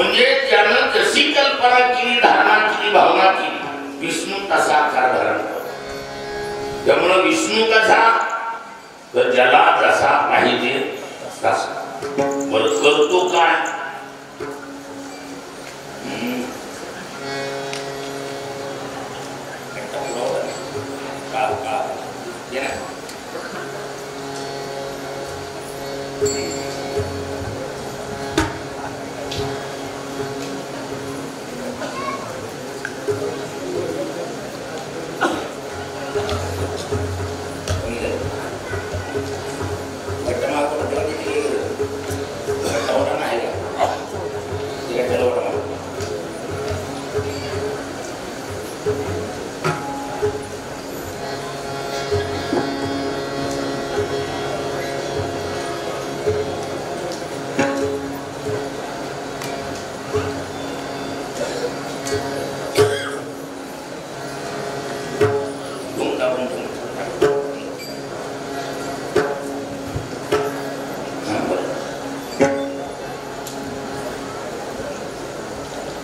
म्हणजे त्यानं जशी कल्पना केली, धारणा केली, भावना केली, विष्णू तसा आकार धारण करतो. त्यामुळे विष्णू कसा तर ज्याला जसा पाहिजे तसा. बरं करतो काय?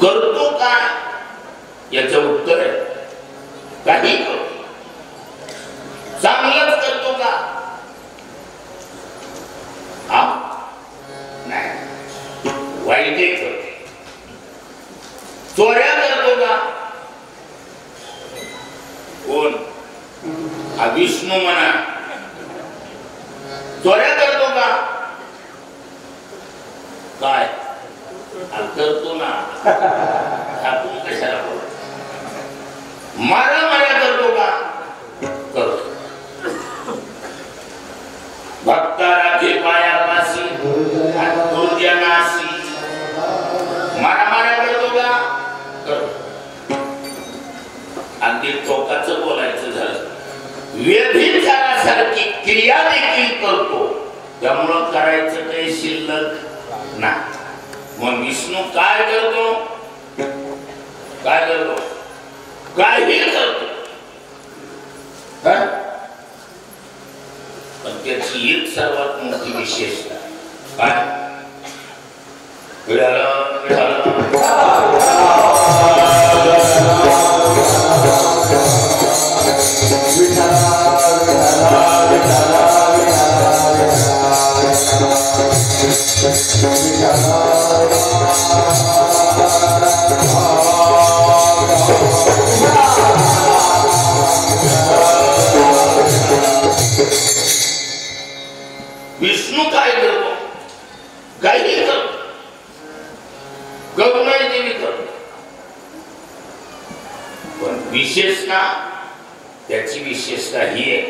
करतो काय याचं उत्तर आहे काही करतो. चांगलंच करतो का? हा नाही, वाईटही करतो. चोऱ्या करतो का? कोण? हा विष्णू म्हणा. चोऱ्या करतो का? काय करतो ना. आपण कशाला बोलतो? मारा करतो का? करतो. भक्ता राखे पायापाशी नाशी. मारा करतो का? करतो. अगदी टोकाचं बोलायचं झालं, व्यभिचारासारखी क्रिया देखील करतो. त्यामुळं करायचं काही शिल्लक नाही. मग विष्णू काय करतो? काय करतो? काही करतो. पण त्याची एक सर्वात मोठी विशेषता काय? विष्णू काय करतो? काही करतो. करुणाई देवी करतो. पण विशेषता, त्याची विशेषता ही आहे,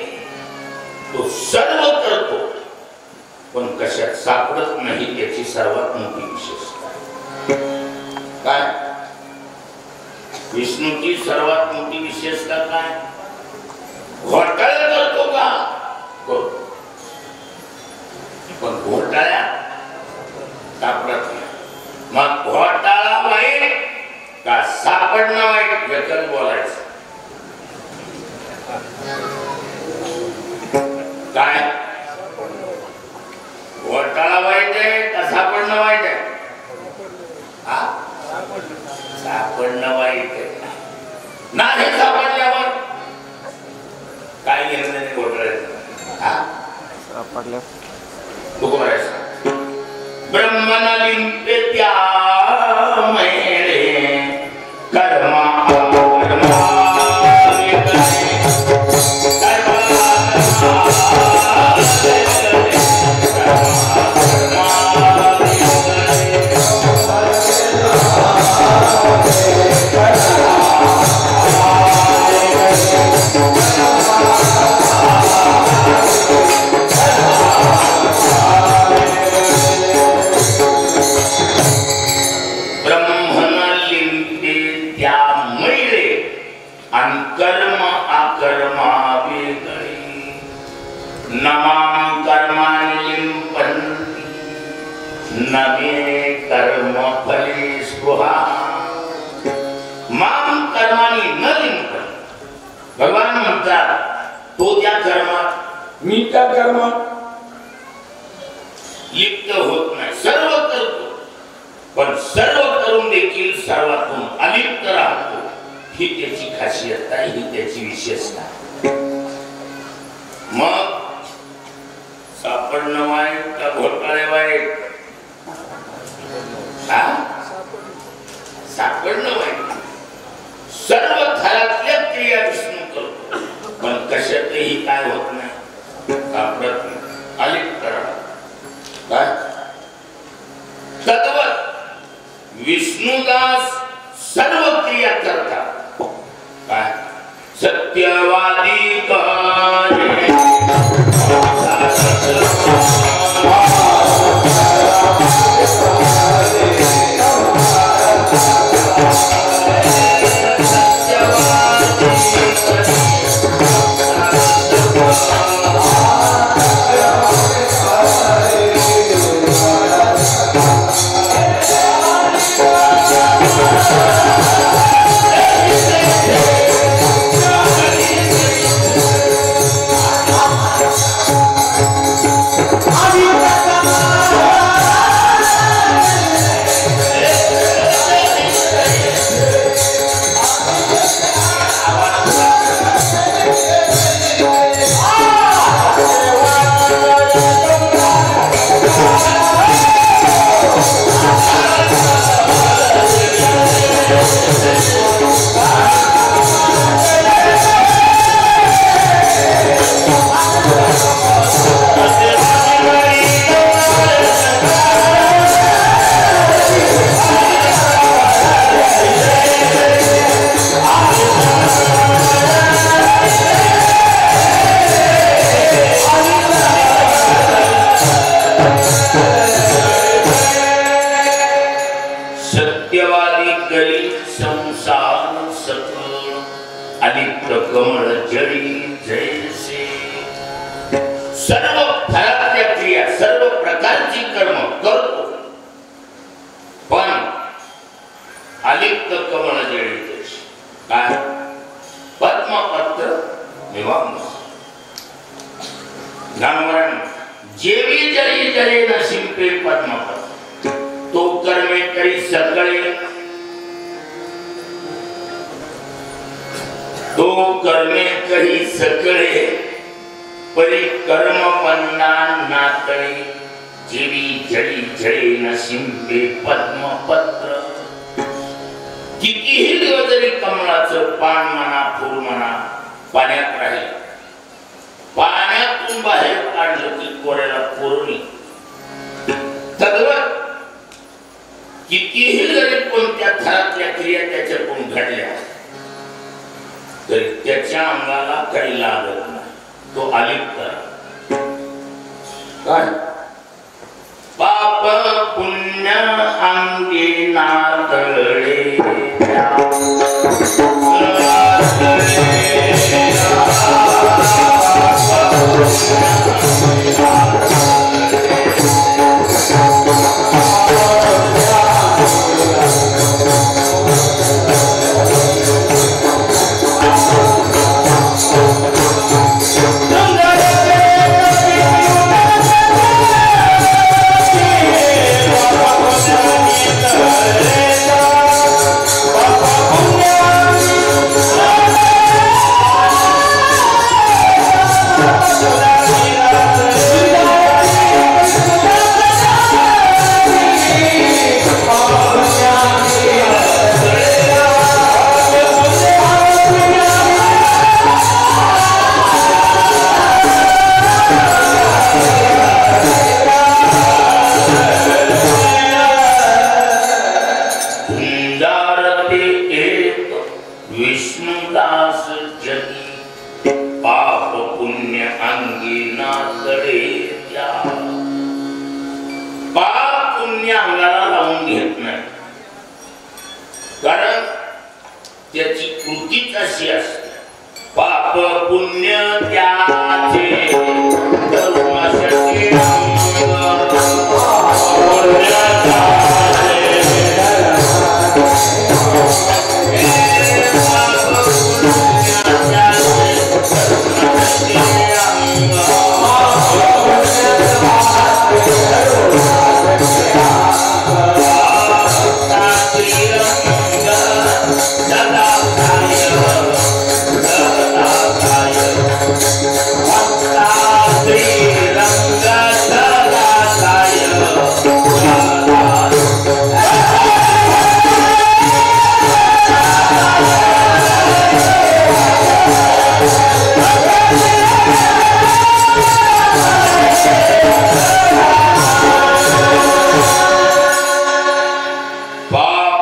तो सर्व करतो पण कशात सापडत नाही. त्याची सर्वात मोठी विशेषता काय? विष्णूची सर्वात मोठी विशेषता काय? घोटाळा करतो का? करतो. पण घोटाळ्या सापडत नाही. मग घोटाळा वाईट का सापडणं वाईट याच्यात बोलायचं काय? घोटाळा वाईट आहे का सापडणं वाईट आहे? सापडणं वाईट आहे. नाही सापडल्यावर काय घेणं नाही घोटाळ्याचं. सापडल्या ब्रह्मनलिंपे त्या मेरे कर्मा नमां कर्माणि लिम्पन्ति न मे कर्म फले स्पृहा. मां कर्माणि न लिम्पन्ति. भगवान म्हणतात तो त्या कर्मात, मी त्या कर्मात लिप्त होत नाही. सर्व करतो पण सर्व असून देखील सर्वातून अलिप्त राहतो, ही त्याची खासियत आहे, ही त्याची विशेषता आहे. मग सापडणं वाईट का घोटाळे वाईट? सापडणं वाईट. सर्व थरातल्या क्रिया विष्णू करतो, पण कशातही काय होत नाही, सापडत नाही, अलिप्त राहतो. काय तद्वत विष्णुदास सर्व क्रिया करतात. काय सत्यवादी कार्य कितीही दिवस जरी कमळाचं पान म्हणा, फूल म्हणा, पाण्यात राहील, पाण्यातून बाहेर काढलं की कोऱ्याला कोरणी. तद्वत कितीही जरी कोणत्या थरातल्या क्रिया त्याच्याकडून घडल्या तरी त्याच्या अंगाला काही लागत नाही, तो अलिप्त. काय पाप पुण्य अंगी नातळे पाप पुण्य त्याचे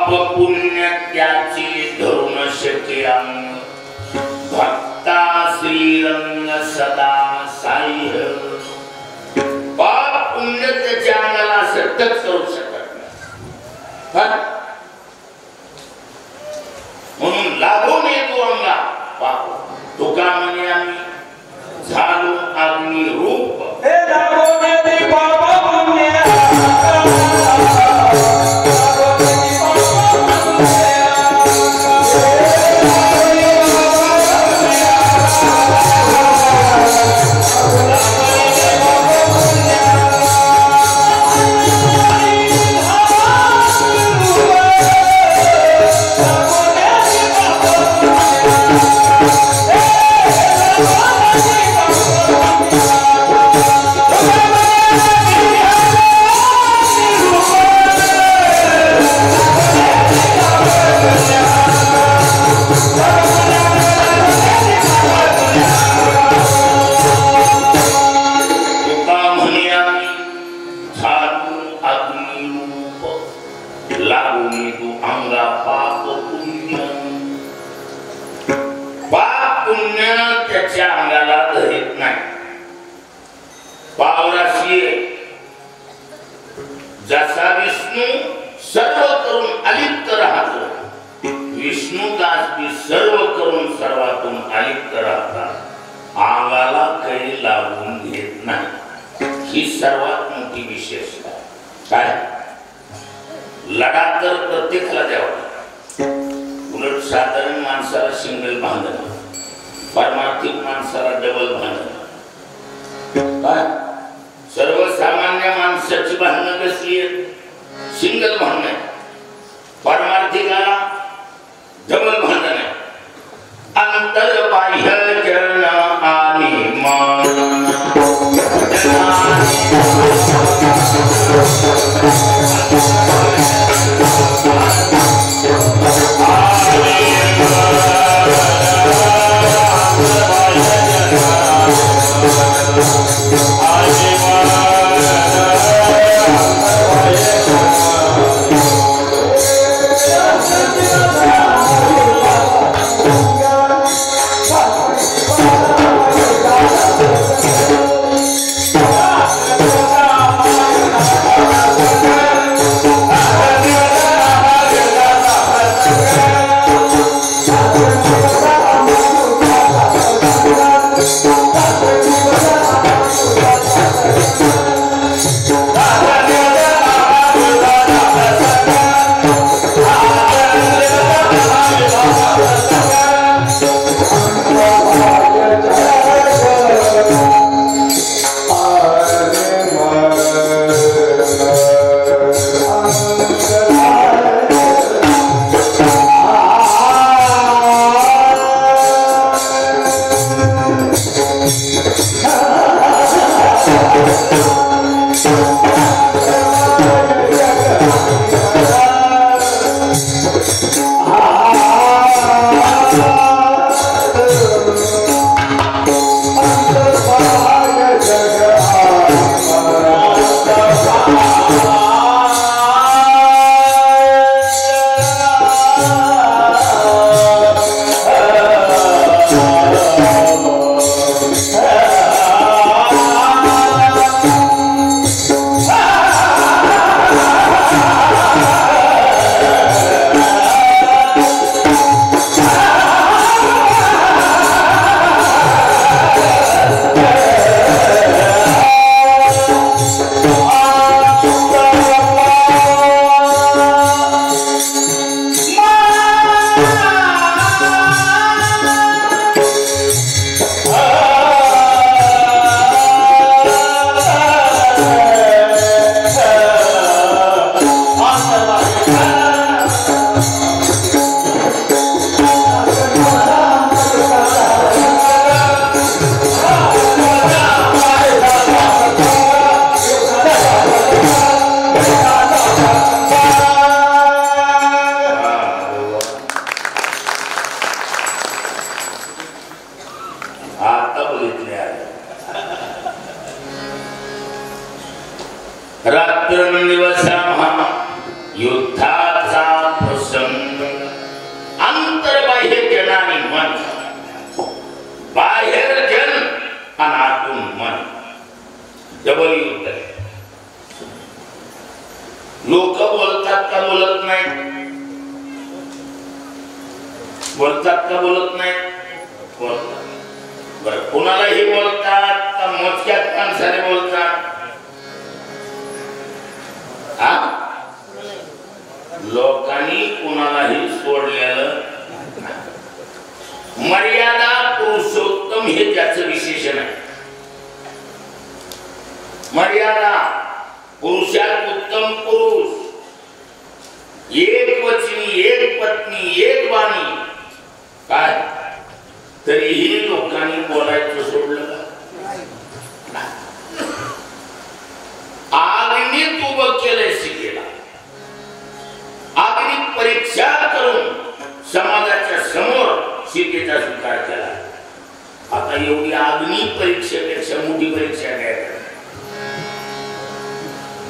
पाप पुण्य त्याची धरून शके अंग भक्ता श्रीरंग सदा साई पाप पुण्य त्याच्या अंगाला सतत करू शकत नाही म्हणून लागून येतो अंगा पाप तुका म्हणे आम्ही झालो अग्नी रूप जसा विष्णू सर्व करून अलिप्त राहतो विष्णुदास भी सर्व करून सर्वातून अलिप्त राहतात अंगाला काही लागून घेत नाही ही सर्वात मोठी विशेषता काय लढा तर प्रत्येकाला द्यावा उलट साधारण माणसाला सिंगल बांधणं परमार्थिक माणसाला डबल बांधणं काय सर्वसामान्य माणसाची भांडणं कसली आहेत सिंगल भांडण परमार्थिकाला डबल भांडण अंतर बाह्य जन आणि मन बोलतात का बोलत नाही? बोलतात. बरं, कोणालाही बोलतात का मोजक्यात माणसाने बोलतात? लोकांनी कोणालाही सोडलेलं. मर्यादा पुरुषोत्तम हे त्याचं विशेषण आहे. मर्यादा पुरुषात उत्तम पुरुष, एक वचनी, एक पत्नी, एक वाणी. काय तरीही लोकांनी बोलायचं सोडलं. अग्नीत उभं केलंय सीतेला. अग्नी परीक्षा करून समाजाच्या समोर सीतेचा स्वीकार केला. आता एवढी अग्नी परीक्षेपेक्षा मोठी परीक्षा काय?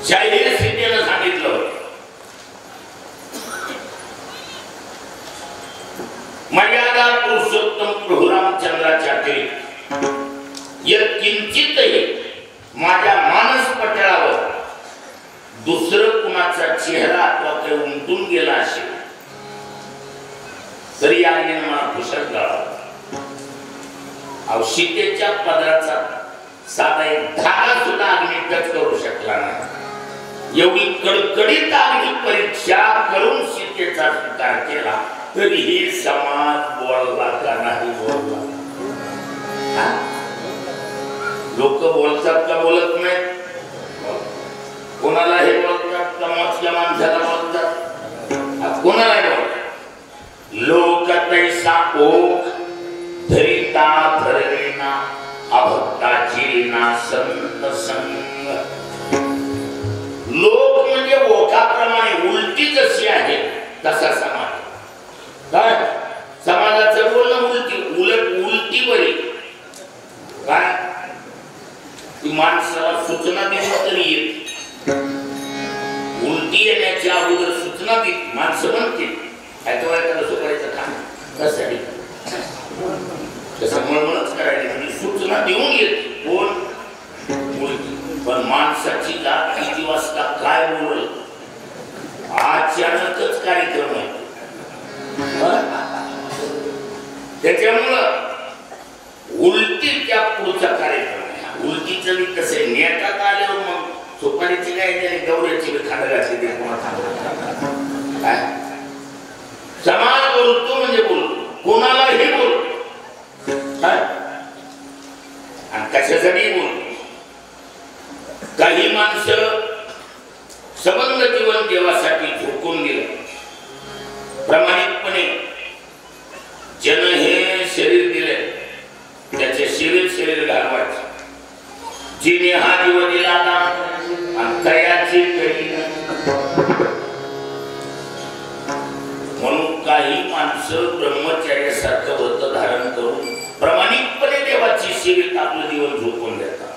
शाहीर सीतेनं सांगितलं होतं, मर्यादा पुरुषोत्तम प्रभू रामचंद्राच्या किंचितही माझ्या मानस पटलावर दुसरं कुणाचा चेहरा अथवा काही उमटून गेला असेल तरी आईने मला कुशल गाळा. सीतेच्या पदराचा साधा एक धागा सुद्धा अग्नी टच करू शकला नाही. एवढी कडकडीत अग्नी परीक्षा करून सीतेचा स्वीकार केला तरीही समाज बोलला का नाही बोलला? लोक बोलतात का बोलत नाहीत? कोणाला हे बोलतात का मोजक्या माणसाला बोलतात? कोणाला बोलतात? लोक तैसा ओक धरिता धरविना अभक्ताची ना संत संग. लोक म्हणजे ओकाप्रमाणे उलटी जशी आहे तसा समाज. काय समाजाचं बोलणं उलटी, उलटी बरी. काय ती माणसाला सूचना देणं तरी येते. उलटी येण्याच्या अगोदर सूचना देत माणसं म्हणते सुपारीचं काम कशासाठी तसं मळमळच करायला म्हणजे सूचना देऊन येते कोण उलटी. पण माणसाची जात किती वाजता काय बोलल अचानकच कार्यक्रम आहे. त्याच्यामुळं उलटी त्या पुढचा कार्यक्रम आहे. उलटीचं मी कसं नेटात आल्यावर मग सुपारीची काय त्याने गौऱ्याची खांड घातली ते काय समाज बोलतो म्हणजे बोलतो, कोणालाही बोलतो. आणि कशासाठी बोलतो? काही माणसं संबंध जीवन देवासाठी झोकून दिलं. प्रामाणिकपणे जन हे शरीर दिले, त्याचे शरीर घालवायचे. जिने हा जीव दिला आणि तयाची म्हणून काही माणसं ब्रह्मचर्यासारखं व्रत धारण करून प्रामाणिकपणे देवाची सेवेत आपलं जीवन झोकून देतात.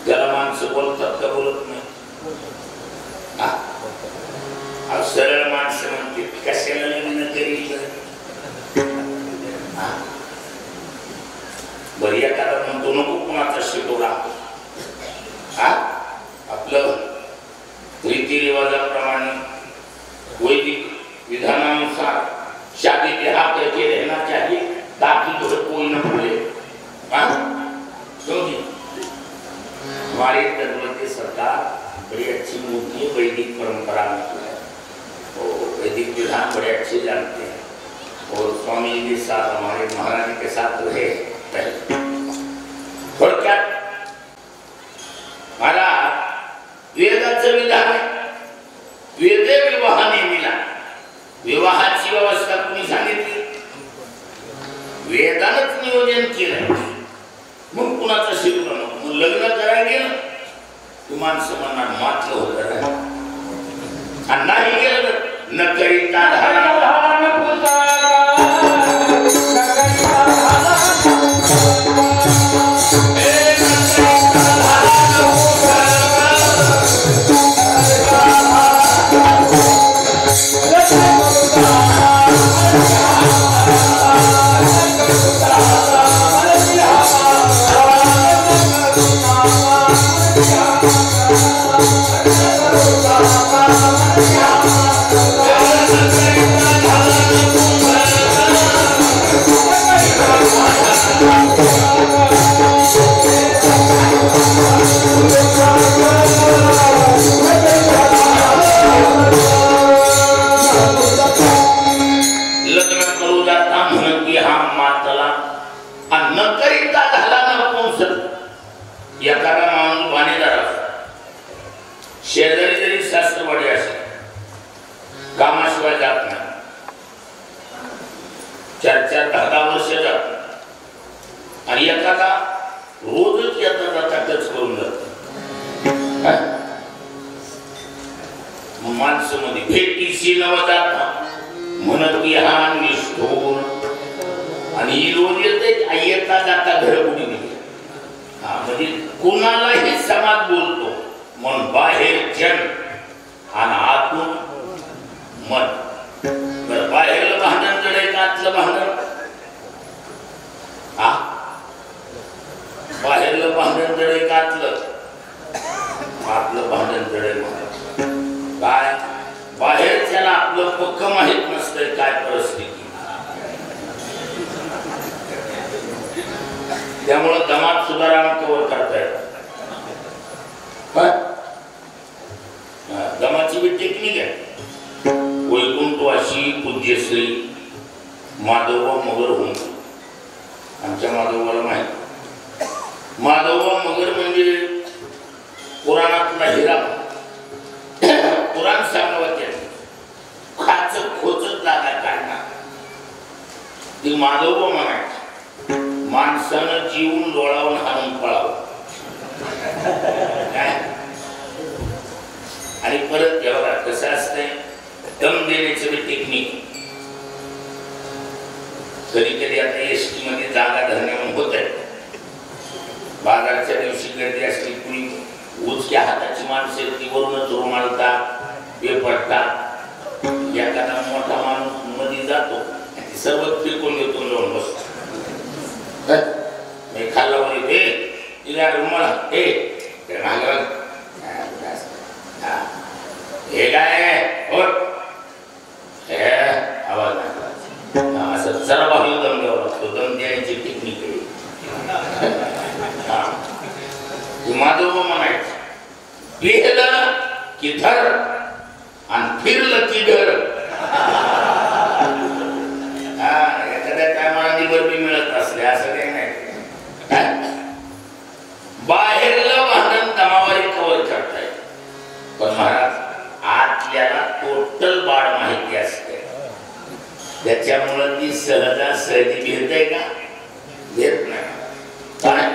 त्याला माणसं बोलतात का बोलत नाही? सरळ माणसं म्हणते कशाला लग्न करील? बरी एखादा म्हणतो नको कुणाचा शिटोरा. आपलं रीतिरिवाजाप्रमाणे वैदिक विधानानुसार शादी ब्याह करके रहना चाहिए ताकि तो कोई न भूले. क्योंकि हमारे तत्वती सरकार बड़ी अच्छी मूर्ति है, वैदिक परंपरा में है और वैदिक विधान बड़े अच्छे जानते हैं. और स्वामी जी के साथ हमारे महाराज के साथ रहे थोडक्यात मला वेदाचं विधान आहे. वेदे विवाहाने मिला. विवाहाची व्यवस्था कोणी सांगितली? वेदानच नियोजन केलं. मग कुणाचं शिकलं मग लग्न करायला गेलं की माणसं म्हणणार मातलं होतं आणि नाही गेलं तर न करीता Yeah. कामाशिवाय जात नाही, 4-4, 10-10 वर्ष जात आणि एखादा रोजच येता जाता टच करून जात. माणसं मध्ये भेटीशी नव जाता म्हणत विहान निष्ठोर आणि ही रोज येते येता जाता घरगुडी निघे. म्हणजे कुणालाही समाज बोलतो म्हणून बाहेर जन आणि आतून मन. बरं बाहेरलं भांडण जड का आतलं भांडण? बाहेरलं भांडण जड का आतलं? आतलं भांडण जड. काय बाहेरच्याला आपलं पक्क माहित नसतंय काय परिस्थिती. त्यामुळे दमात सुधारणा कव्हर करता येत. दमाची बी टेक्निक आहे. वैकुंठवासी पूज्यश्री माधवबा मगर होऊन, आमच्या माधवबाला माहित. माधवबा मगर म्हणजे पुराणातला हिरा. पुराण सांगवत खाच खोचत जागा काढणार ती माधवबा म्हणायची. माणसानं जीवन डोळावून हाणून पळावं आणि परत जेव्हा कसं असतंय दम देण्याचं टेक्निक. कधी कधी आता एसटी मध्ये जागा धरण्यावर होत आहे. बाजारच्या दिवशी गर्दी असली कुणी उचक्या हाताची माणसं ती वरूनच रुमालतात पे पडतात. एखादा मोठा माणूस मध्ये जातो सर्व फिरकून येतो जाऊन बसतो. मी खाल्ला वरी तिला रुमाल हे काय आवाज असं जरा बाहेर दम द्यावा लागतो. दम द्यायची टेक्निक आहे. माधव म्हणायचं पिहलं की धर आणि फिरलं की घर. एखाद्या टायमाला निबरबी मिळत असले असं काही नाही. बाहेरलं भांडण दमावारी कव्हर करताय पण महाराज आतल्याला टोटल बाळ माहिती असते. त्याच्यामुळे ती सहजासहजी भेटते का? भेट नाही. काय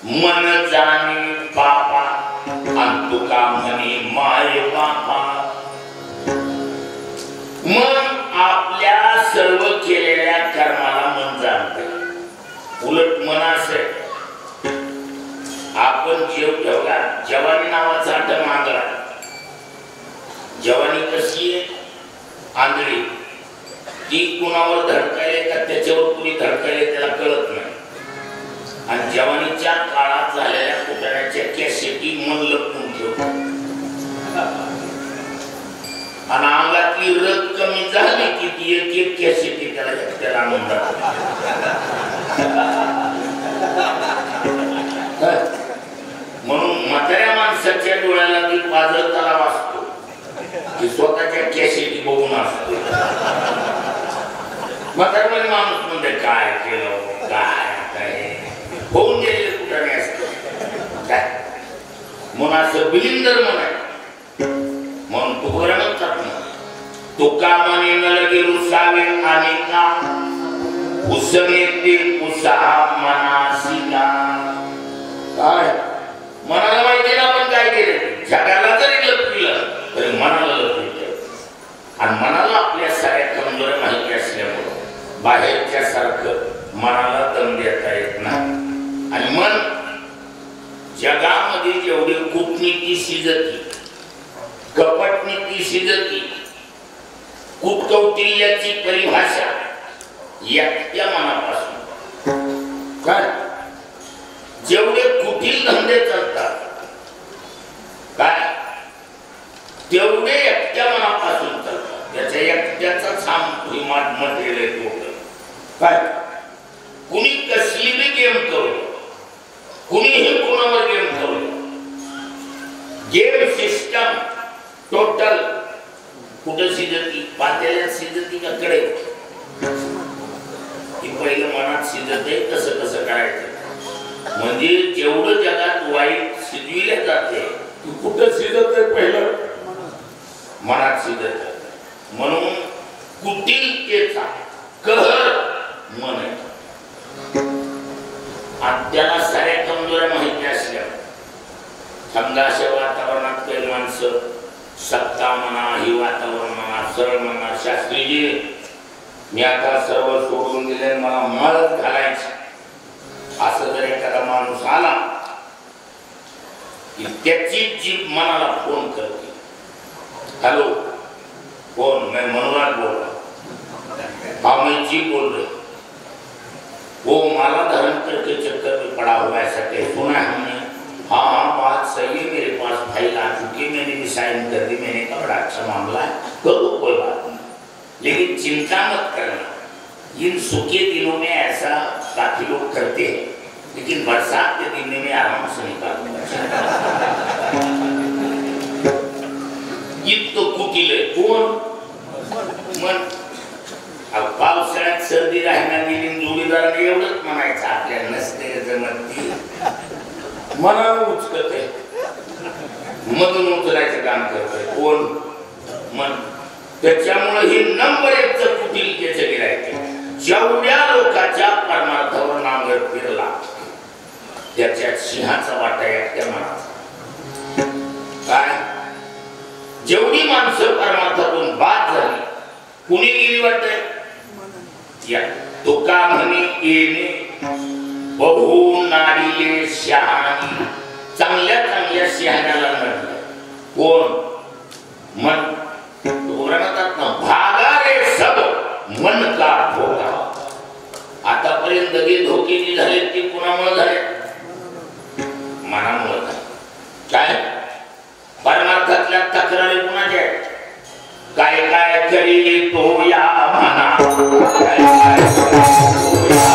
मन जाणे पापा आणि तुका म्हणे माय बापा. मन आपल्या सर्व केलेल्या कर्माला मन जाणते. उलट मन असे आपण जीव ठेवला. जवानी नावाचा आठ मांगला. जवानी कशी आहे? आंधळी. ती कुणावर धडकायले का त्याच्यावर कुणी धडकायले त्याला कळत नाही. आणि जवानीच्या काळात झालेल्या कुटाण्याच्या कॅसेटी मन लपवून ठेवतो. आणि अंगातली रग कमी झाली की ती एक कॅसेटी त्याला आणून जाते. म्हणून म्हाताऱ्या माणसाच्या डोळ्याला ती पाजळताना वाचतो की स्वतःच्या कॅसेटी बघून असतो. म्हातारमध्ये माणूस म्हणजे काय केलं काय होऊन गेलेले कुठाने असत काय म्हणून असं बिलिंदर म्हणाय. म्हणून तुकारा म्हणतात ना तुका म्हणे न लगे रुसावे आणि का उसने ते उसा मनासिका. काय मनाला माहिती ना आपण काय केलं. जगाला जरी लपविलं तरी मनाला लपविलं. आणि मनाला आपल्या साऱ्या कमजोऱ्या माहिती असल्यामुळे बाहेरच्या सारखं मनाला दम देता येत नाही. आणि मन जगामध्ये जेवढी कूटनीती शिजती कपटनीती शिजती कूटकौटिल्याची परिभाषा एकट्या मनापासून. काय जेवढे कुटील धंदे चालतात काय तेवढे एकट्या मनापासून चालतात. त्याच्या एकट्याचा मटेरियल आहे. काय कुणी कसली बी गेम करू कुणीही कोणावर गेम करू गेम सिस्टम टोटल कुठं शिजती? पातेल्यात शिजती का कडे? ती पहिलं मनात शिजते. कसं कसं करायचं म्हणजे जेवढं जगात वाईट शिजविले जाते कुठं शिजत आहे? पहिलं मनात शिजत. म्हणून कुटिलतेचा कहर मन आहे. आणि त्याला साऱ्या कमजोऱ्या माहिती असल्या समजा अशा वातावरणात काही माणसं सत्ता म्हणा, ही वातावरण म्हणा, सरळ म्हणा, शास्त्रीजी मी आता सर्व सोडून दिले, मला मळत घालायची असं जर एखादा माणूस आला की त्याची जीभ मनाला फोन करते. हॅलो, कौन? मैं मनोहर बोल रहा हूँ. हाँ मैं जी बोल रही. वो माला धारण करके चक्कर में पड़ा हुआ है, सके सुना है हमने. हाँ हाँ बात सही है, मेरे पास फाइल आ चुकी है, मैंने भी साइन कर दी. मैंने कहा बड़ा अच्छा मामला है, करो कोई बात नहीं, लेकिन चिंता मत करना. इन सूखे दिनों में ऐसा काफी लोग करते हैं, लेकिन बरसात के दिन में आराम से निकाल तो कुटिल आहे. कोण? मन. पावसाळ्यात सर्दी राहिना गेली, जोडीदाराने एवढंच म्हणायचं आपल्या नसते जमती मनाला उचकत आहे, मधून उचलायचं काम करतोय. कोण? मन. त्याच्यामुळे ही नंबर 1 कुटिलतेचं गिरायक. जेवढ्या लोकांच्या परमार्थावर नांगर फिरला त्याच्यात सिंहाचा वाटा एकट्या मनाचा. काय? जेवढी माणसं परमार्थातून बाद झाली, कुणी गेली वाटते? या तुका म्हणे येणे बहु नारीले शहाणी. चांगल्या चांगल्या शहाण्याला नडलं. कोण? मन. पुराणात ना भागा रे सब मन का धोका. आतापर्यंत जे धोके जे झाले ते कुणामुळे झाले? मनामुळे झाले. काय? परमार्थातल्या तक्रारी कुणाच्या आहेत? काय काय करी तो या म्हणा, काय काय करी तो या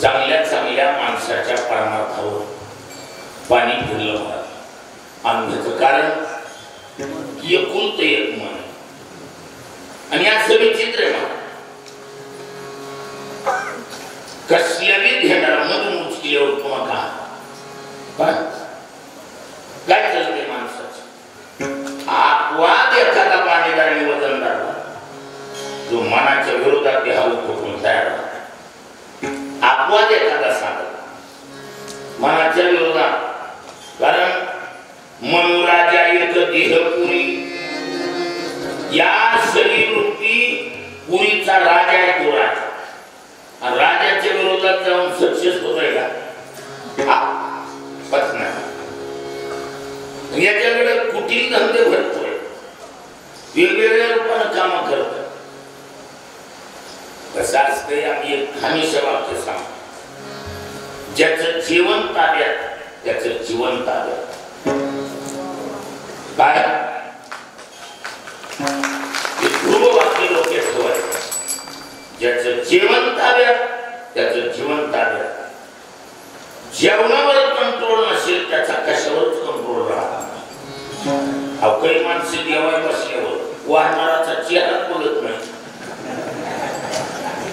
चांगल्या चांगल्या माणसाच्या परमार्थावर पाणी फिरलं होतं. आणि कारण एकुलत एक मन. आणि या सगळे चित्र कसल्याने घेणार मधून उचकल्यावर पुन्हा काय चालते माणसाचं? अपवाद एखादा पाणीदार आणि वजनदार जो मनाच्या विरोधात हवं फुटून तयार होता. अपवाद एखादा सांगत मनाच्या विरोधात. कारण मनुराजा एक देहपुरी, या शरीररूपी पुरीचा राजा आहे तो राजा. आणि राजाच्या विरोधात जाऊन सक्सेस होतोय का? याच्याकडे कुटील धंदे भरतोय, वेगवेगळ्या रूपानं काम करतोय. कसं असतंय? आम्ही एक हमेशा वाक्य सांगतो, ज्याचं जीवन ताब्यात त्याचं जीवन ताब्यात. काय ध्रुव वाक्य डोक्यात ठेवायचं. ज्याचं जीवन ताब्यात त्याचं जीवन ताब्यात. जेवणावर कंट्रोल नसेल त्याचा कशावरच कंट्रोल राहणार. काही माणसं देवाय बसल्यावर वाहनाराचा चेहरा बोलत नाही.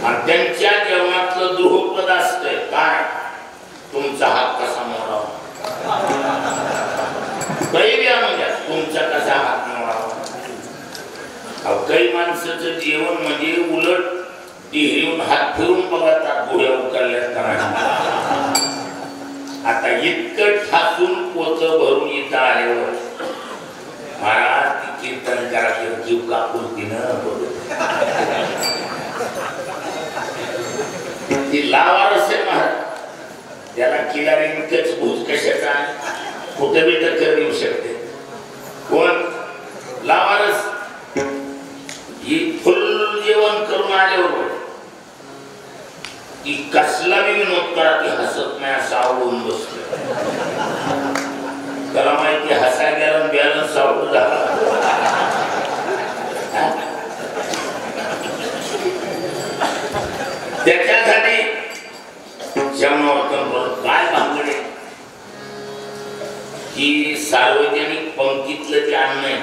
आणि त्यांच्या जेवणातलं द्रुहपद असतंय काय, तुमचा हात कसा मोडावा, म्हणजे तुमचा कसा हात मोडावा. काही माणसाचं जेवण म्हणजे उलट डिहरीहून हात फिरून बघतात गोळ्या उकरल्यात का नाही. आता इतकं ठासून पोच भरून इथं आल्यावर महाराज ती कीर्तन करा जीव कापुरतीनं ती लावारस आहे महाराज. त्याला किनारी इतकंच भूज कशाचा कुठं बी टक्कर देऊ शकते. कोण लावारस ही फुल जेवण करून आल्यावर ती कसला बी विनोद करा ती हसत नाही असं आवडून बसलं. त्याला माहिती हसाय गेला बॅलन्स आवडून झाला. त्याच्यासाठी जेवणावर काय भांगडे की सार्वजनिक पंक्तीतलं जे अन्न आहे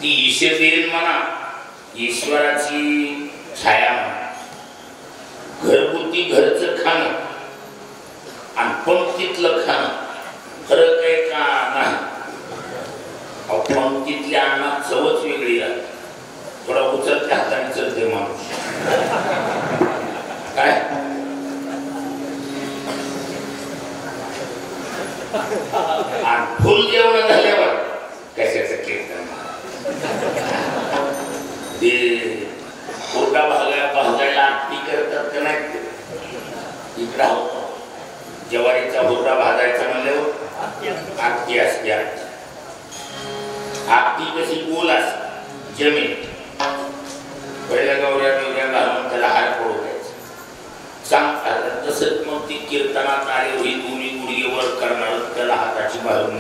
ती ईश्वर देईन म्हणा, ईश्वराची छाया म्हणा. घरगुती घरचं खाणं आणि पंक्तीतलं खाणं फरक आहे का नाही. पंक्तीतल्या अन्नात चवच वेगळी आहे. थोडा उचलत्या हाताने चलते माणूस काय. आणि फुल जेवण झाल्यावर कशाचं कीर्तन ते पोटा भाजायला आरती करतात का नाही. इकडा होतो ज्वारीचा हुरडा भाजायचा म्हणल्यावर आरती असते. आरती कशी गोल असते जमीन पहिल्या गौऱ्या बिवऱ्या घालून त्याला हार पडू द्यायचा सांगतात. तसंच मग ती कीर्तनात आली होई दोन्ही गुडघेवर करणार त्याला हाताची बाजून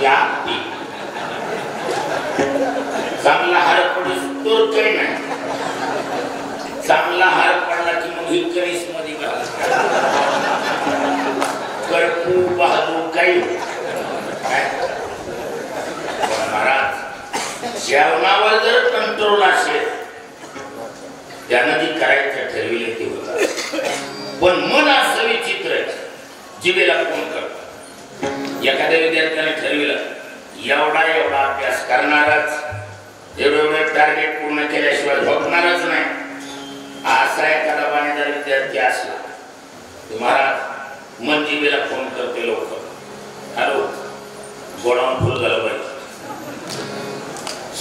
आरती चांगला हार पडूस तर काही नाही. चांगला हार पडला की मग ही कणीस मध्ये करपू बहादूर काही महाराज जेवणावर जर कंट्रोल असेल त्यानं जी करायचं ठरविले ते होत. पण मन असं विचित्र आहे जिभेला फोन करतो. एखाद्या विद्यार्थ्याने ठरविलं एवढा एवढा अभ्यास करणारच, एवढं टार्गेट पूर्ण केल्याशिवाय झोपणारच नाही. असा एखादा बाणेदार विद्यार्थी असला तर महाराज मन जिभेला फोन करते लवकर. हॅलो गोडाऊन फुल झालं पाहिजे.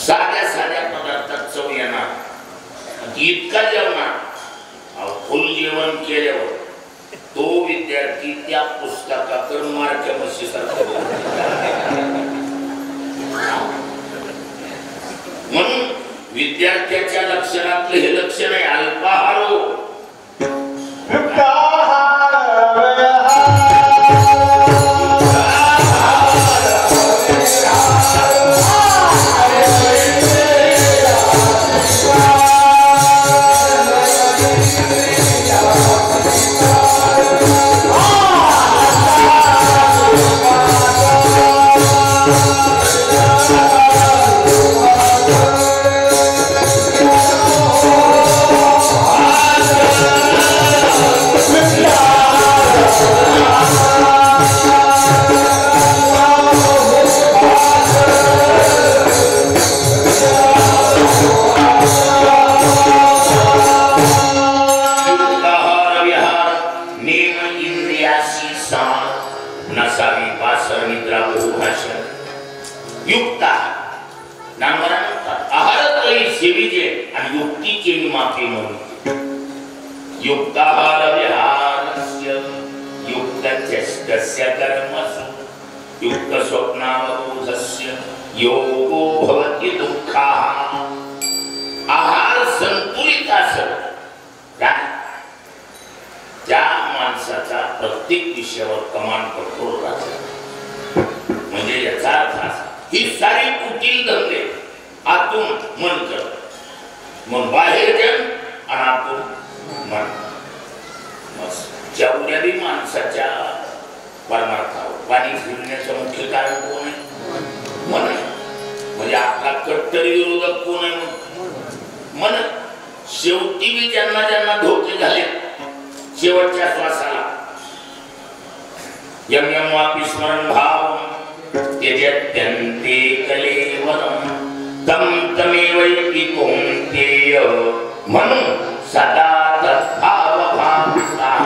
साध्या साध्या पदार्थात चव येणार इतका जेवणार फुल जेवण केल्यावर तो विद्यार्थी त्या पुस्तकाकडून मार्क्या म्हशीसारखं. म्हणून विद्यार्थ्याच्या लक्षणातलं हे लक्षण आहे अल्पाहारो. योगो भवति दुःखाः. आहार संतुलित असेल त्या माणसाचा प्रत्येक विषयावर कमांड कंट्रोल राहतो. म्हणजे याचा अर्थ असा ही सारी कुटील धंदे आतून मन करत मग बाहेर जन आणि आतून मन. जेवढ्या बी माणसाच्या परमार्थावर पाणी फिरण्याचं मुख्य कारण कोण आहे? मन. म्हणजे आपला कट्टर विरोधक कोण आहे? मन. शेवटी मी ज्यांना ज्यांना धोके झाले शेवटच्या श्वासाला यम यम वापी स्मरण भाव त्यजत्यन्ते कलेवरम तम तमेवैति कौन्तेय म्हणून सदा तद्भाव भावता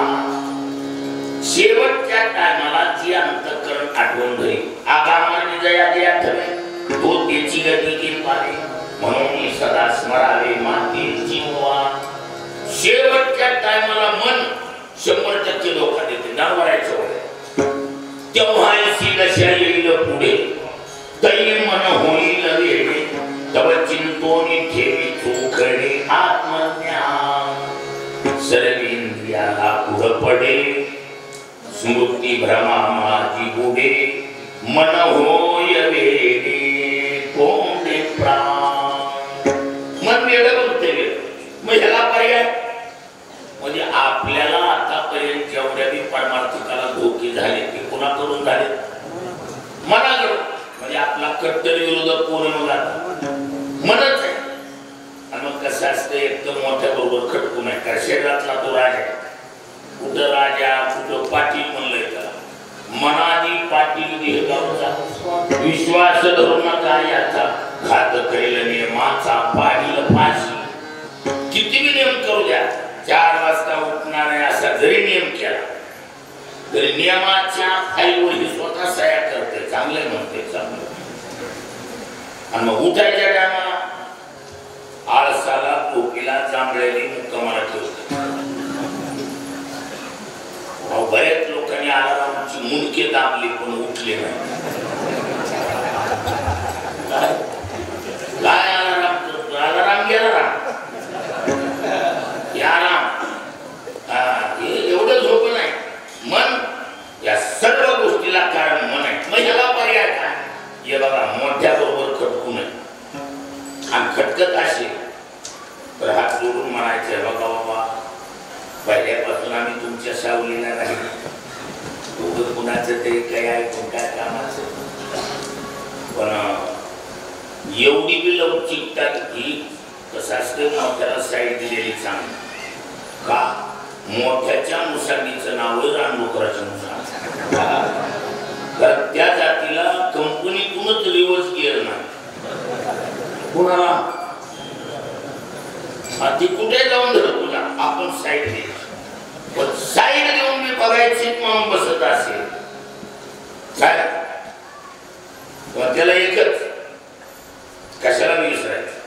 शेवटच्या टायमाला जी अंतःकरण आठवण धरी आगामाने जयादी आठवे तो त्याची गती की पारे म्हणून सदा स्मरावे माते जीवा शेवटच्या टायमाला मन 100% धोका देते नावरायचं होय तेव्हा सी दशा येईल पुढे तै मन होईल वेळे तव चिंतोनी ठेवी चोखडे आत्मज्ञान सर्वेंद्रियाला पुढ पडे स्मृती भ्रमा माझी बुडे मन होय वेडे कोंडे प्राण मन वेडे बोलते मग ह्याला पर्याय म्हणजे आपल्याला आतापर्यंत जेवढ्या बी परमार्थिकाला धोके झाले ते कोणाकडून झाले मनाकडून म्हणजे आपला कट्टर विरोधक कोण मनच आहे आणि मग कसं असतं एकदम मोठ्या बरोबर खटकून आहे कारण शरीरातला तो राजा कुठं राजा कुठं पाटील म्हणलंय त्याला मनादी पाटील देहगावचा विश्वास धरून नका याचा घात करेल नियमाचा पाडील फाशी किती बी नियम करू द्या 4 वाजता उठणार आहे असा जरी नियम केला तरी नियमाच्या फाईलवर ही स्वतः सह्या करते चांगले म्हणते चांगलं आणि मग उठायच्या टायमाला आळसाला टोपीला जांभळेली मुक्कामाला ठेवते बऱ्याच लोकांनी अलारामची मुंडके दाबली पण उठले नाही काय अलाराम करतो अलाराम गेला राम या राम एवढं झोप नाही मन या सर्व गोष्टीला कारण मन आहे मग ह्याला पर्याय काय हे बघा मोठ्या बरोबर खटकू नये आणि खटकत असेल तर हात जोडून म्हणायचे बघा बाबा पहिल्यापासून आम्ही तुमच्या सावलीला राहील कुणाचं तरी काय ऐकून काय कामाचं पण एवढी बी लवचिकता की कसं असतं मोठ्याला साईड दिलेली चांगली का मोठ्याच्या मुसाडीचं नाव रानडुकराचं मुसाड तर त्या जातीला कंपनीतूनच रिव्हर्स गिअर नाही कुणाला ती कुठे जाऊन धर तुला आपण साईड द्यायची पण साईड देऊन मी बघायची मग बसत असेल काय त्याला एकच कशाला विसरायचं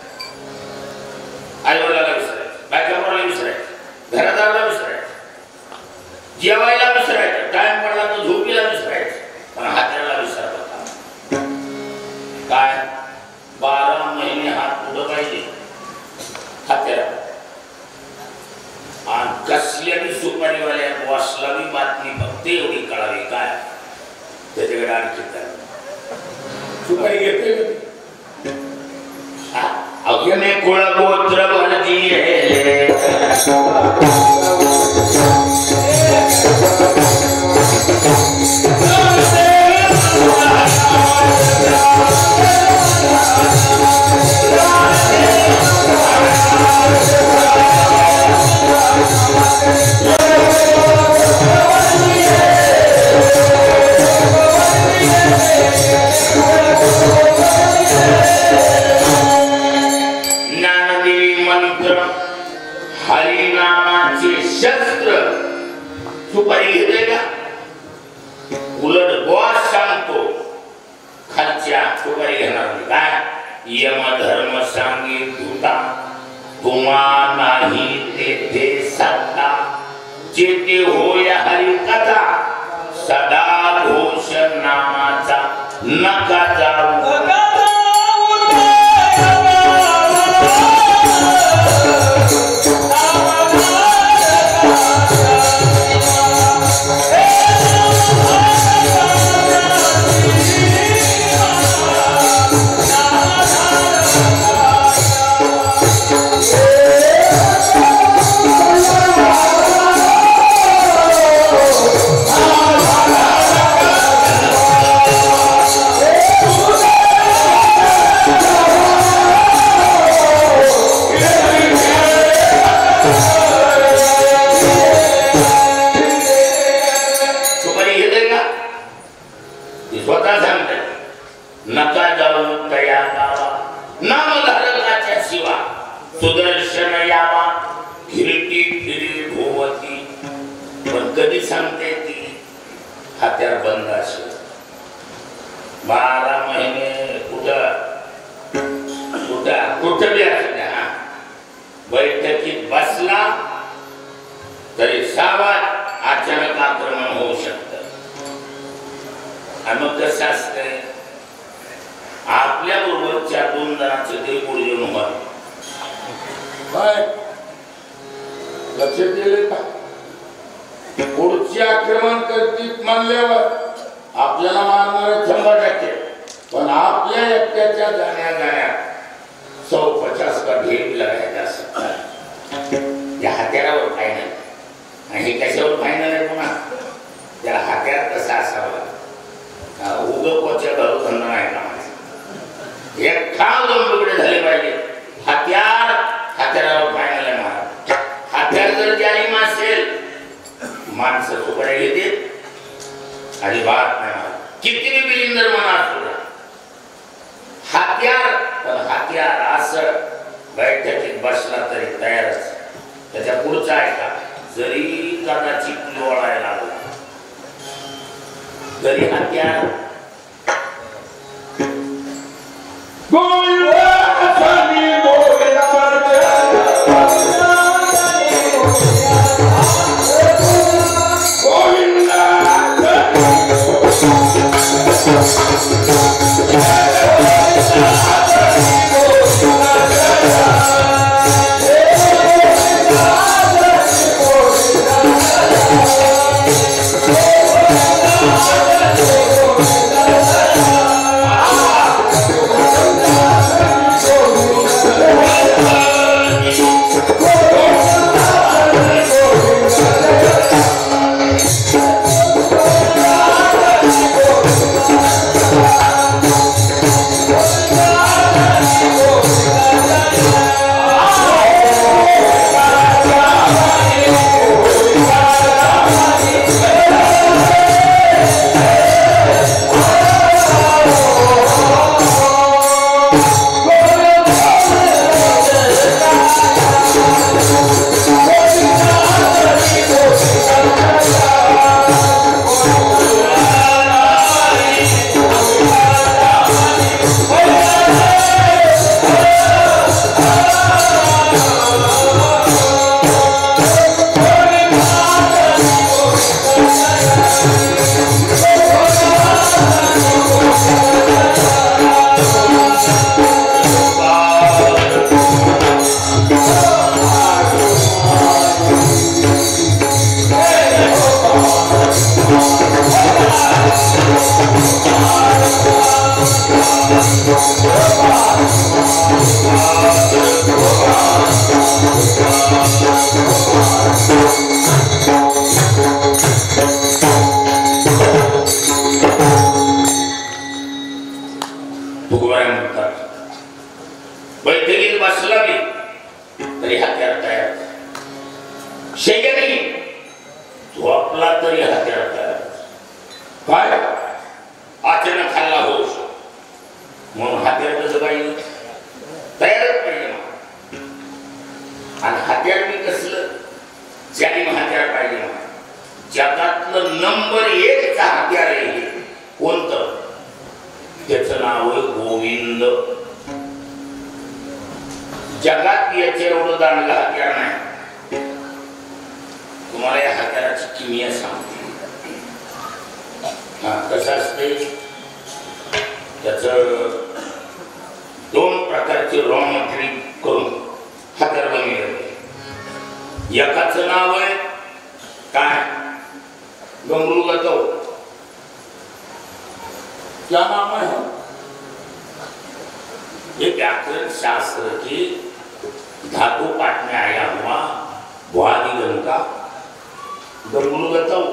आईवडिलाला विसरायचं बायकावराला विसरायचं घरादाराला विसरायचं जेवायला विसरायचं टाइम पडला तर झोपीला विसरायचं पण हाताला विसरायचं काय 12 महिने हात पुढं पाहिजे हात्याला आणि कसल्या बी सुपारीवाल्या बॉसला बी बातमी फक्त एवढी कळावी काय त्याच्याकडे आणखी काय सुपारी घेतोय अगे में कुळ गोत्र भरती है सुपारी घेतोय का उलट बॉस सांगतो खालच्या सुपारी घेणार काय यम धर्म सांगितला तुम्हा नाही तेथे सत्ता जेथे होय हरी कथा सदा घोष नामाचा नका जाऊ कधी सांगते ती हत्यार बंद असेल 12 महिने कुठं बी असल्या बैठकीत बसला तरी सावध अचानक आक्रमण होऊ शकतं. आणि मग कसं असतंय आपल्या बरोबरच्या 2 जणांचे ते गुरुजन उभा काय लक्षात गेले का पुढचे आक्रमण करतील म्हणल्यावर आपल्याला मारणारे 100%, पण आपल्या एकट्याच्या जाण्यात 150 का ढेर लगाया जा सकता है. या हत्यारावर फायनल. आणि हे कशावर फायनल आहे पुन्हा त्याला हत्यार कसा असावा उगं पोच्या घालू धंदा नाही का एक ठाव 2 तुकडे झाले पाहिजे. हत्यारावर फायनल आहे महाराज. हत्यार जर जालिम असेल माणसं तुकड्या घेतील अजिबात नाही महाराज. किती बिलिंदर म्हणा असतो हत्यार असं बैठकीत बसला तरी तयारच. त्याच्या पुढचा आहे का जरी कदाचित लोळायला लागला तरी हत्यार बैठकीत बसला बी तरी हत्यार तयार. शेजारी झोपला तरी हत्यार तयार. काय अचानक हल्ला होऊ म्हणून हत्यार कसं पाहिजे तयारच पाहिजे. आणि हत्यार मी कसलं जालिम हत्यार पाहिजे. जगातलं नंबर 1 हत्यार आहे कोणतं त्याचं नाव आहे गोविंद. जगात याचे एवढं दांडगा हत्यार नाही. तुम्हाला या हत्याराची किमिया सांगते. कसं असते त्याच 2 प्रकारचे रॉ मटेरियल करून हत्यार बनवले. एकाचं नाव आहे काय गंगरू गतव. क्या नाम है ये व्याकरण शास्त्र की धातु पाठ में आया हुआ भुआदिगण का गंगरू गतव.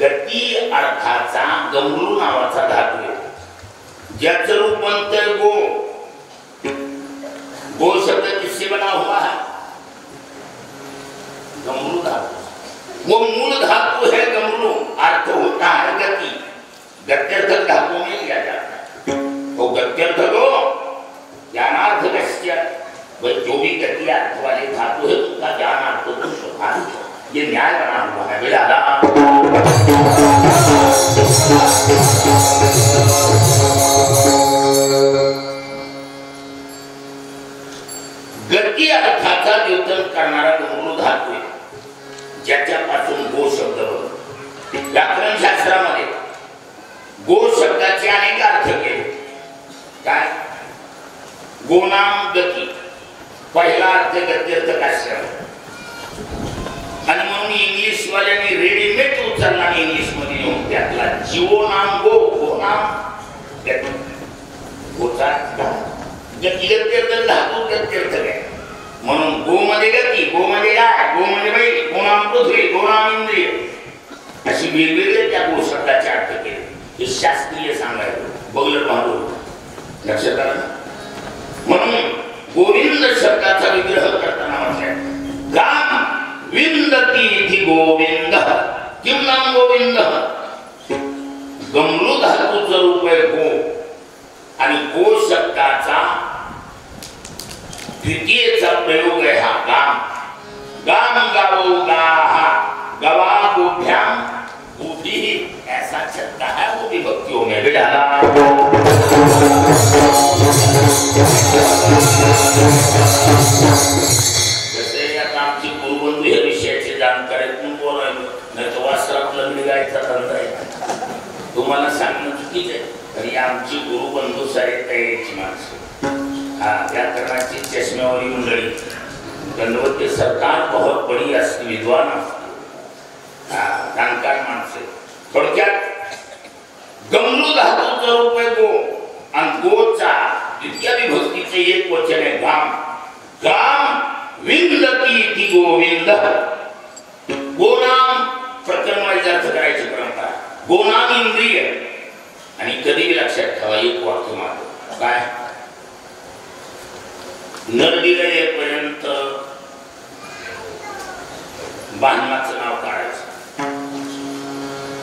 गती अर्थाचा गंगरू नावाचा धातू आहे ज्याचं रूप बनते गो. गो शब्द किससे बना हुआ है गंगरू धातु. वो मूल धातु है गंगरू. अर्थ होता है गति. गत्यर्थ धातु में लिया जाता है. वो गत्यर्थ को ज्ञानार्थ कस्य जो भी गति अर्थ वाले धातु है उनका ज्ञानार्थ तो स्वभाविक ये न्याय बना हुआ है बेटा। गती अर्थाचा द्योतन करणारा गमरू धातू आहे, ज्याच्यापासून गो शब्द बनतो। व्याकरण शास्त्रामध्ये गो शब्दाचे अनेक अर्थ केले। काय? गोनाम गती, पहिला अर्थ गत्यर्थ काश्य, आणि म्हणून इंग्लिश वाल्यांनी रेडीमेड उचलला आणि इंग्लिश मध्ये येऊन त्यातला जीवो नाम गो, गो नाम गती, गोचा गती गत्यर्थ धातू गत्यर्थ काय, म्हणून गो मध्ये गती, गो मध्ये गाय, गो मध्ये बैल, गो नाम पृथ्वी, गो नाम इंद्रिय, अशी वेगवेगळे त्या गो शब्दाचे अर्थ केले। हे शास्त्रीय सांगायचं बगलर बहादूर लक्षात आलं। म्हणून गोविंद शब्दाचा विग्रह करताना म्हटलंय गाम विंदती इति गोविंद, किम नाम गोविंद, गमरू धातूचं रूप आहे गो, आणि गो शब्दाचा द्वितीयचा प्रयोग आहे हा गाम। गाम गावो गाहा, गवा गोभ्याम गोभी, ऐसा चलता है वो विभक्तियों में भी डाला। जैसे आता आमची गुरुबंधू या विषयाची जानकारी तुम्ही बोलायला, नाही तर वासरात लग्न गायचा धंदा आहे, तुम्हाला सांगणं चुकीचं आहे। तरी आमची गुरुबंधू सारे तयारीची माणसं, हा व्याकरणाची चष्म्यावरी मंडळी, दंडवत के सरकार बहुत बड़ी असती, विद्वान असते, जाणकार माणसे। थोडक्यात गमरू धातूचं रूप आहे गो, आणि गोचा द्वितीय विभक्तीचे एक वचन आहे गाम। गाम विंदती इति गोविंद, गोनाम प्रकरण वाईज अर्थ करायची परंपरा, गोनाम इंद्रिय, आणि कधी लक्षात ठेवा एक वाक्य मात्र काय, नरडिगळेपर्यंत बांधण्याचं नाव काढायचं,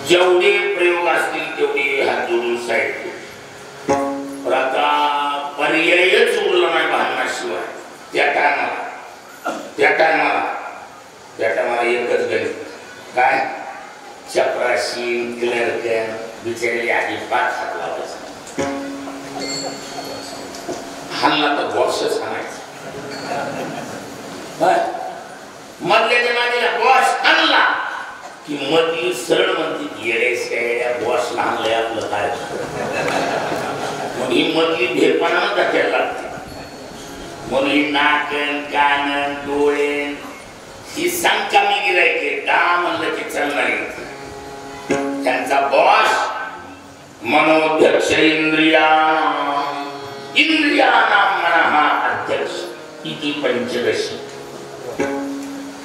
जेवढे प्रयोग असतील तेवढे हात जोडून साईड, पण आता पर्यायच उरला नाही बांधण्याशिवाय। त्या टायमाला एकच गणित काय, चपराशी क्लर्कन बिचारले आधी 5 हात लावायचा, हाणला तर बॉसच हाणायचा, मधल्याच्या मागेला बॉस हाणला की मधली सरळ म्हणते येडे बॉसला हाणलंय आपलं काय, मग ही मधली भेरपणानं दाखवायला लागते, म्हणून ही नाकन कानन डोळे ही संकामी गिरायके का म्हणलं की चालणार, त्यांचा बॉस मनोध्यक्ष इंद्रियानां मनः अध्यक्ष इति पंचदशी,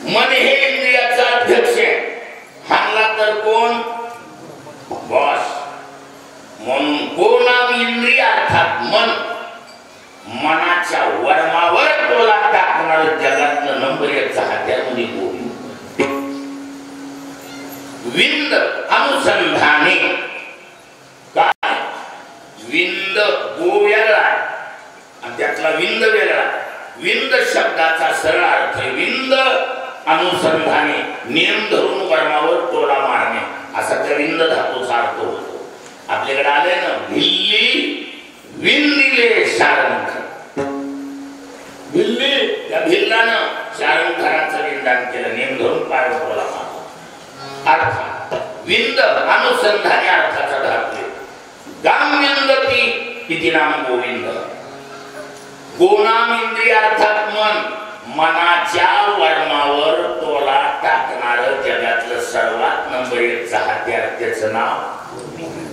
मन हे इंद्रियाचा अध्यक्ष आहे, हाणला तर कोण, बॉस, म्हणून गोनाम इंद्रिय अर्थात मन, मनाच्या वर्मावर टोला टाकणार जगातलं नंबर 1 हत्यार म्हणजे गोविंद। विंद अनुसंधाने, काय विंद गो वेगळा आणि त्यातला विंद वेगळा, विंद शब्दाचा सरळ अर्थ विंद अनुसंधाने, नियम धरून वर्मावर टोला मारणे, असा त्या विंद धातूचा अर्थ होतो। आपल्याकडे आले ना भिल्ली विंदिले शारंग, भिल्ली त्या भिल्लानं शारंगराचं विंदान केलं, नियम धरून पायावर टोला मारला। अर्थ विंद अनुसंधाने अर्थाचा धातू, गाम विंदती इति नाम गोविंद, गोनाम इंद्रिय अर्थात मन, मनाच्या वर्मावर टोला टाकणार जगातलं सर्वात नंबर 1 हत्यार, त्याचं नाव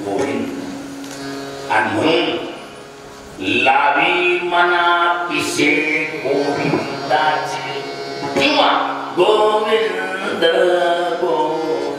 गोविंद। आणि म्हणून लावी मना पिसे गोविंदाचे, किंवा गोविंद गोविंद गोविंद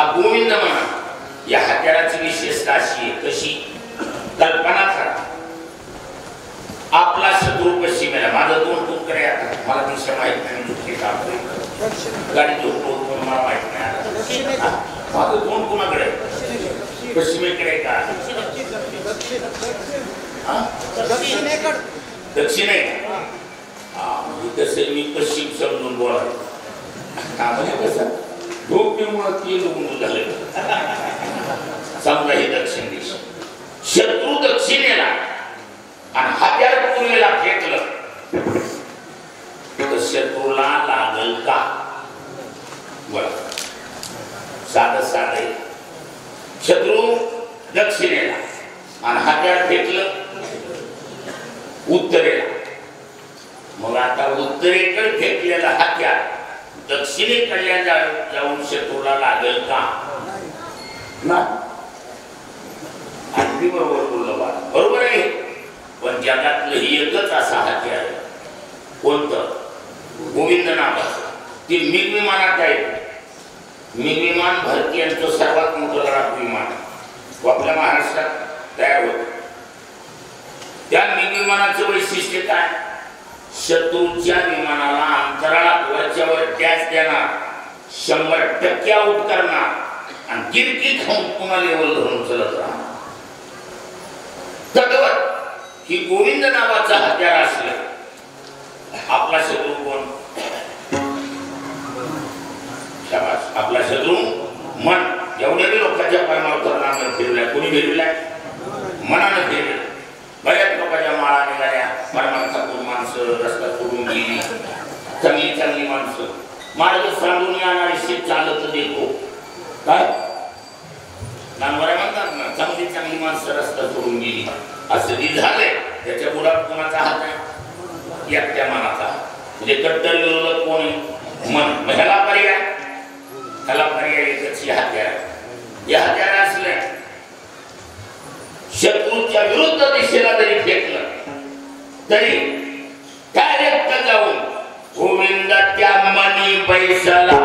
गोविंद म्हणा. या हत्याराची विशेषता अशी आहे, कशी कल्पना करा. आपला शत्रू पश्चिमेला, माझं दोन तुकडे आता मला दिशा माहित नाही, गाडी झोपतो मला माहित नाही. माझं दोन कोणाकडे, पश्चिमेकडे का दक्षिणे? म्हणजे कसं मी पश्चिम समजून बोलायचं, म्हणजे कसं झोपेमुळे ते लोक झाले. समजा ही दक्षिण दिशा, शत्रू दक्षिणेला आणि हत्यार पूर्वेला फेकलं तर शत्रूला लागल का? बरं, साधं साधं. शत्रू दक्षिणेला आणि हत्यार फेकलं उत्तरेला. मग आता उत्तरेकडे फेकलेला हत्यार दक्षिणेकडल्या जाऊन शत्रूला लागेल का? नाही. अगदी बरोबर बोललं बा, बरोबर आहे. पण जगातलं ही एकच असा हत्यार आहे. कोणतं? गोविंद नावाचं. ते मिग विमानात आहे. मिग विमान भारतीयांचं सर्वात मोठं लढाऊ विमान आपल्या महाराष्ट्रात तयार होत. त्या मिग विमानाचं वैशिष्ट्य काय? शत्रूच्या विमानाला अंतराळावरच्यावर टॅच देणार, 100% आउट करणार आणि गिरकी खाऊन पुन्हा लेवल धरून चलत राहणार. तद्वत ही गोविंद नावाचा हत्यार असलं. आपला शत्रू कोण? शाबास, आपला शत्रू मन. एवढ्या लोकांच्या परमावतरणानं फिरलाय. कोणी फिरविलाय? मनानं फिरलं. बऱ्याच लोकांच्या माळा निघाल्या, परमार्थापूर माणसं रस्ता सोडून गेली, चांगली चांगली माणसं. मार्ग सांगून येणारी शेत चालत देखो काय नानवऱ्या म्हणतात ना, चांगली चांगली माणसं रस्ता सोडून गेली. असं जी झालंय त्याच्या बुडात कोणाचा हात आहे? एकट्या मनाचा. म्हणजे कट्टर विरोधक कोण आहे? मन. ह्याला पर्याय, ह्याला पर्याय एकच ही हत्यार. या हत्यार असले शत्रूच्या विरुद्ध दिशेला जरी फेकलं तरी डायरेक्ट जाऊन गोविंद त्या मनी पैशाला